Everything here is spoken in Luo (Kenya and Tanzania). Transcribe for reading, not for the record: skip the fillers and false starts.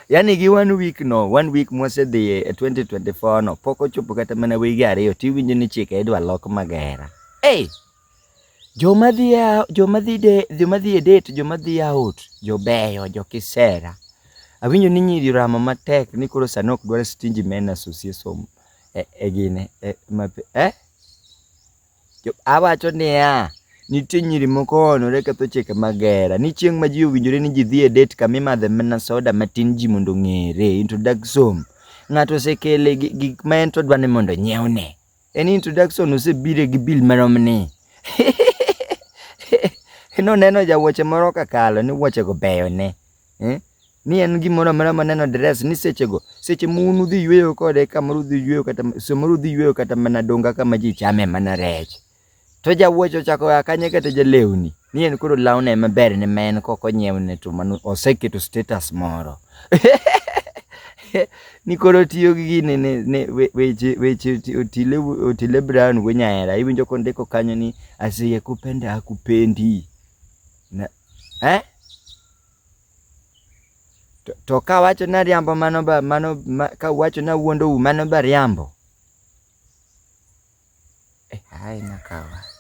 Yani gi 1 week no, 1 week mwasedhi e 2024 no, poko chopo kata mana wigi ariyo, tiwinjo ni chike idwa lok magera. Hey! Joma dhi e date, joma dhi out, jobeyo, jokisera. Awinjo ni nyiri oramo matek ni koro sani ok dwar stingy men association gine. Awacho niya, nitie nyiri moko onore ketho chike magera. Ni chieng' ma ji owinjore ni ji dhi e date kama imadhe mana soda matin ji mondo ng'ere. Introduction. Ng'ato osekele gik ma en to dwa ni mondo nyiewne. En introduction osebire gi bill marom ni. Noneno jawuoche moro kakalo ni wuoche go beyo ne. Ni en gimoro amora maneno dress ni seche munu dhi yweyo kode kamoro udhi yweyo kata somoro udhi yweyo kata mana donga kama ji chame mana rech. To jawuoche ochako ya kanye kata jalewni. Ni en koro lawne maber ne men koko nyiewne to mano oseketo status moro. Ni koro tiyo gi gini ne weche Otile Brown wenyahera. Iwinjo kondiko kanyo ni asiye kupenda hakupendi. To ka wacho na riambo ka wacho na wuondo mano ba riambo. Hai nakawa.